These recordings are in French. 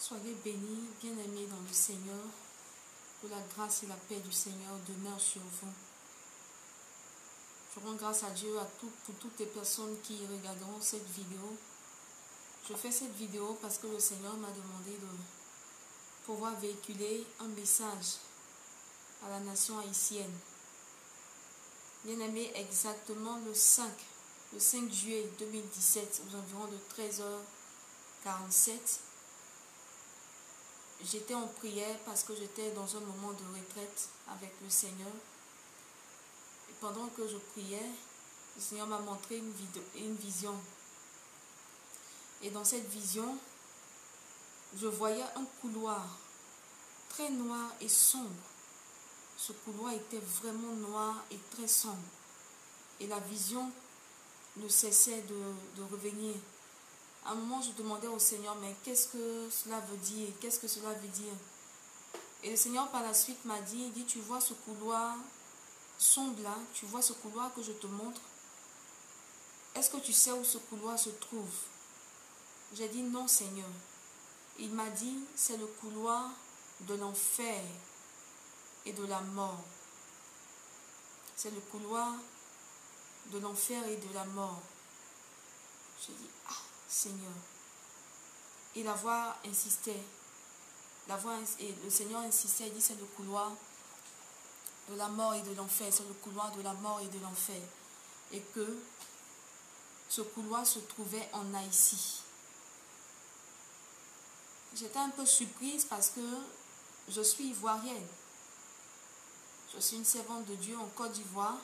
Soyez bénis, bien-aimés dans le Seigneur, que la grâce et la paix du Seigneur demeurent sur vous. Je rends grâce à Dieu pour toutes les personnes qui regarderont cette vidéo. Je fais cette vidéo parce que le Seigneur m'a demandé de pouvoir véhiculer un message à la nation haïtienne. Bien-aimés, exactement le 5 juillet 2017, aux environs de 13h47, j'étais en prière parce que j'étais dans un moment de retraite avec le Seigneur. Et pendant que je priais, le Seigneur m'a montré une vision. Et dans cette vision, je voyais un couloir très noir et sombre. Ce couloir était vraiment noir et très sombre. Et la vision ne cessait de revenir. À un moment, je demandais au Seigneur, mais qu'est-ce que cela veut dire? Qu'est-ce que cela veut dire? Et le Seigneur, par la suite, m'a dit, tu vois ce couloir sombre là, tu vois ce couloir que je te montre? Est-ce que tu sais où ce couloir se trouve? J'ai dit, non, Seigneur. Il m'a dit, c'est le couloir de l'enfer et de la mort. C'est le couloir de l'enfer et de la mort. J'ai dit, ah, Seigneur. Et la voix insistait. Et le Seigneur insistait, il dit, c'est le couloir de la mort et de l'enfer. C'est le couloir de la mort et de l'enfer. Et que ce couloir se trouvait en Haïti. J'étais un peu surprise parce que je suis ivoirienne. Je suis une servante de Dieu en Côte d'Ivoire.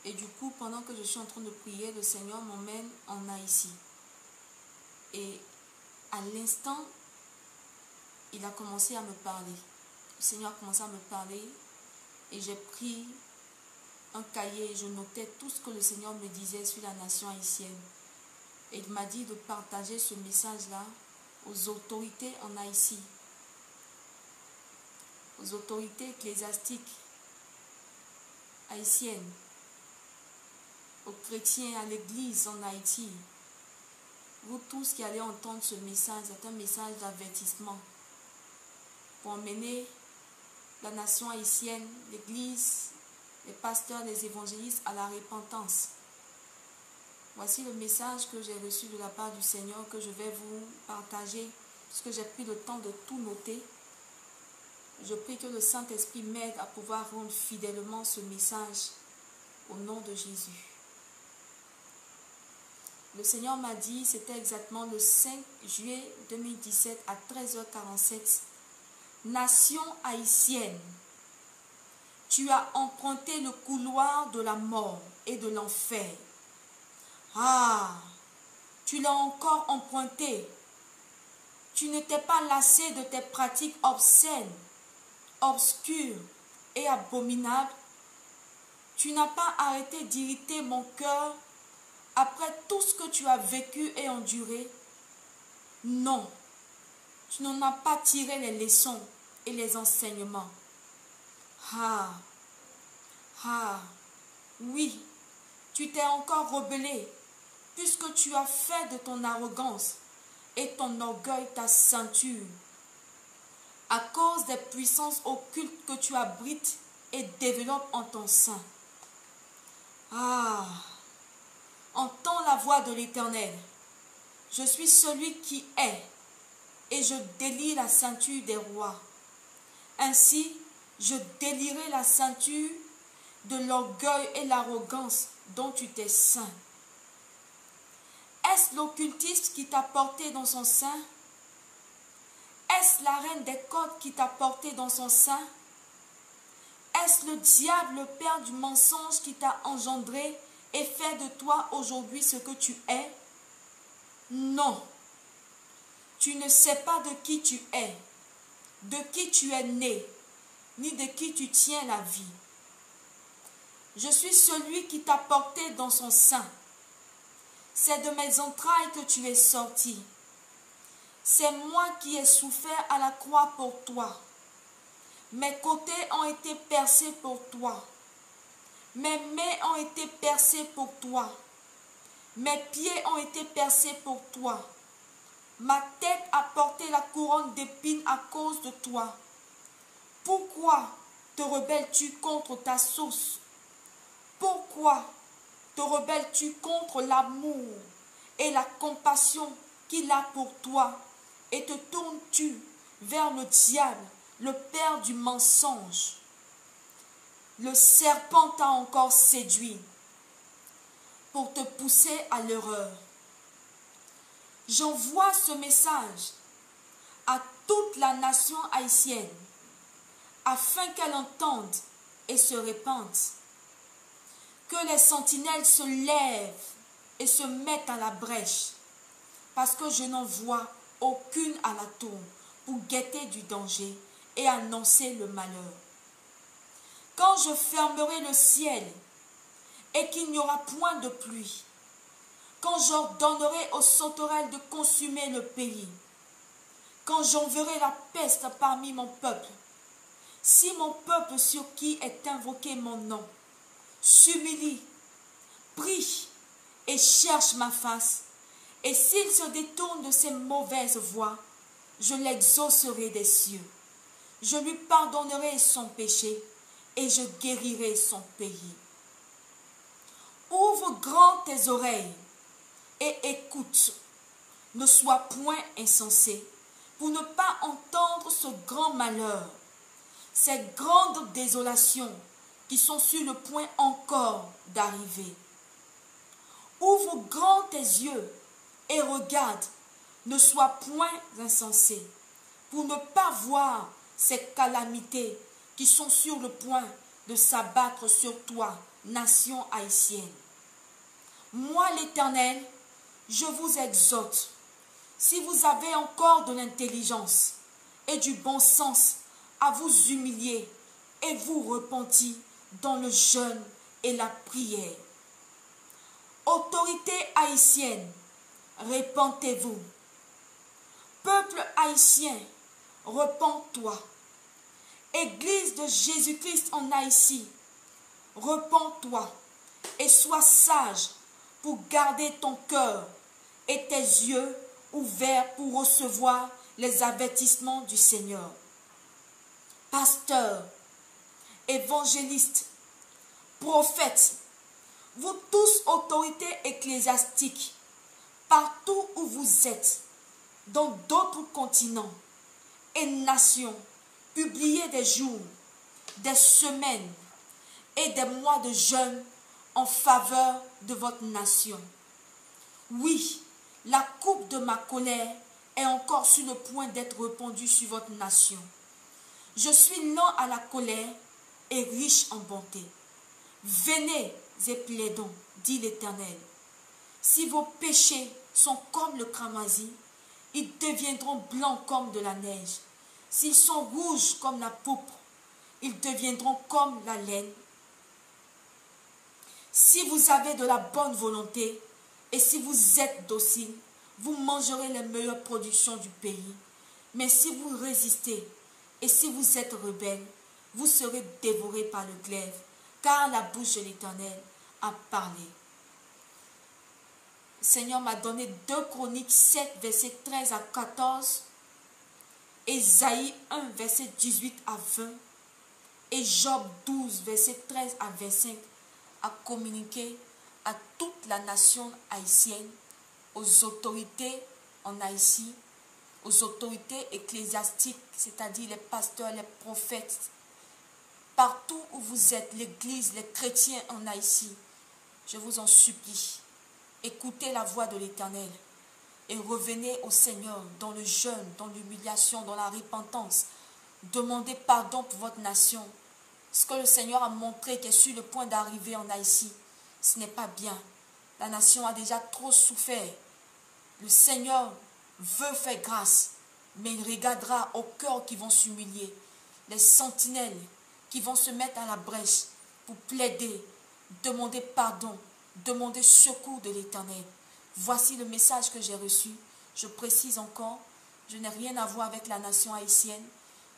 Et du coup, pendant que je suis en train de prier, le Seigneur m'emmène en Haïti. Et à l'instant, il a commencé à me parler. Le Seigneur a commencé à me parler. Et j'ai pris un cahier et je notais tout ce que le Seigneur me disait sur la nation haïtienne. Et il m'a dit de partager ce message-là aux autorités en Haïti, aux autorités ecclésiastiques haïtiennes, aux chrétiens, à l'église en Haïti. Vous tous qui allez entendre ce message, c'est un message d'avertissement pour emmener la nation haïtienne, l'église, les pasteurs, les évangélistes à la repentance. Voici le message que j'ai reçu de la part du Seigneur que je vais vous partager, puisque j'ai pris le temps de tout noter. Je prie que le Saint-Esprit m'aide à pouvoir rendre fidèlement ce message au nom de Jésus. Le Seigneur m'a dit, c'était exactement le 5 juillet 2017 à 13h47. Nation haïtienne, tu as emprunté le couloir de la mort et de l'enfer. Ah, tu l'as encore emprunté. Tu ne t'es pas lassé de tes pratiques obscènes, obscures et abominables. Tu n'as pas arrêté d'irriter mon cœur après tout ce que tu as vécu et enduré. Non, tu n'en as pas tiré les leçons et les enseignements. Ah, oui, tu t'es encore rebellé, puisque tu as fait de ton arrogance et ton orgueil ta ceinture, à cause des puissances occultes que tu abrites et développes en ton sein. Ah, entends la voix de l'Éternel. Je suis celui qui est, et je délie la ceinture des rois. Ainsi, je délierai la ceinture de l'orgueil et l'arrogance dont tu t'es ceint. Est-ce l'occultiste qui t'a porté dans son sein? Est-ce la reine des côtes qui t'a porté dans son sein? Est-ce le diable, le père du mensonge, qui t'a engendré et fait de toi aujourd'hui ce que tu es? Non. Tu ne sais pas de qui tu es, de qui tu es né, ni de qui tu tiens la vie. Je suis celui qui t'a porté dans son sein. C'est de mes entrailles que tu es sorti. C'est moi qui ai souffert à la croix pour toi. Mes côtés ont été percés pour toi. Mes mains ont été percées pour toi. Mes pieds ont été percés pour toi. Ma tête a porté la couronne d'épines à cause de toi. Pourquoi te rebelles-tu contre ta source? Pourquoi te rebelles-tu contre l'amour et la compassion qu'il a pour toi? Et te tournes-tu vers le diable, le père du mensonge? Le serpent t'a encore séduit pour te pousser à l'erreur. J'envoie ce message à toute la nation haïtienne afin qu'elle entende et se répande. Que les sentinelles se lèvent et se mettent à la brèche, parce que je n'en vois aucune à la tour pour guetter du danger et annoncer le malheur. Quand je fermerai le ciel et qu'il n'y aura point de pluie, quand j'ordonnerai aux sauterelles de consumer le pays, quand j'enverrai la peste parmi mon peuple, si mon peuple sur qui est invoqué mon nom s'humilie, prie et cherche ma face, et s'il se détourne de ses mauvaises voies, je l'exaucerai des cieux. Je lui pardonnerai son péché et je guérirai son pays. Ouvre grand tes oreilles et écoute. Ne sois point insensé pour ne pas entendre ce grand malheur, ces grandes désolations qui sont sur le point encore d'arriver. Ouvre grand tes yeux et regarde, ne sois point insensé pour ne pas voir ces calamités qui sont sur le point de s'abattre sur toi, nation haïtienne. Moi, l'Éternel, je vous exhorte, si vous avez encore de l'intelligence et du bon sens, à vous humilier et vous repentir dans le jeûne et la prière. Autorité haïtienne, repentez-vous. Peuple haïtien, repens-toi. Église de Jésus-Christ en Haïti, repens-toi et sois sage pour garder ton cœur et tes yeux ouverts pour recevoir les avertissements du Seigneur. Pasteurs, évangélistes, prophètes, vous tous autorités ecclésiastiques, partout où vous êtes, dans d'autres continents et nations, publiez des jours, des semaines et des mois de jeûne en faveur de votre nation. Oui, la coupe de ma colère est encore sur le point d'être répandue sur votre nation. Je suis lent à la colère et riche en bonté. Venez et plaidons, dit l'Éternel. Si vos péchés sont comme le cramoisi, ils deviendront blancs comme de la neige. S'ils sont rouges comme la pourpre, ils deviendront comme la laine. Si vous avez de la bonne volonté et si vous êtes docile, vous mangerez les meilleures productions du pays. Mais si vous résistez et si vous êtes rebelles, vous serez dévorés par le glaive, car la bouche de l'Éternel a parlé. Le Seigneur m'a donné 2 Chroniques 7, versets 13 à 14, Ésaïe 1, verset 18 à 20, et Job 12, verset 13 à 25, à communiquer à toute la nation haïtienne, aux autorités en Haïti, aux autorités ecclésiastiques, c'est-à-dire les pasteurs, les prophètes, partout où vous êtes, l'Église, les chrétiens en Haïti, je vous en supplie, écoutez la voix de l'Éternel et revenez au Seigneur dans le jeûne, dans l'humiliation, dans la repentance. Demandez pardon pour votre nation. Ce que le Seigneur a montré qui est sur le point d'arriver en Haïti, ce n'est pas bien. La nation a déjà trop souffert. Le Seigneur veut faire grâce, mais il regardera aux cœurs qui vont s'humilier, les sentinelles qui vont se mettre à la brèche pour plaider, demander pardon, demander secours de l'Éternel. Voici le message que j'ai reçu. Je précise encore, je n'ai rien à voir avec la nation haïtienne.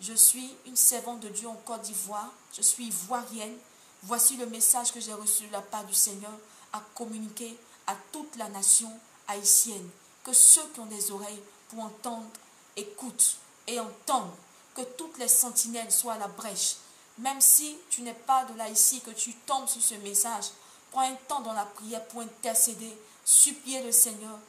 Je suis une servante de Dieu en Côte d'Ivoire. Je suis ivoirienne. Voici le message que j'ai reçu de la part du Seigneur à communiquer à toute la nation haïtienne. Que ceux qui ont des oreilles pour entendre, écoutent et entendent. Que toutes les sentinelles soient à la brèche. Même si tu n'es pas de là ici, que tu tombes sur ce message, prends un temps dans la prière pour intercéder, supplier le Seigneur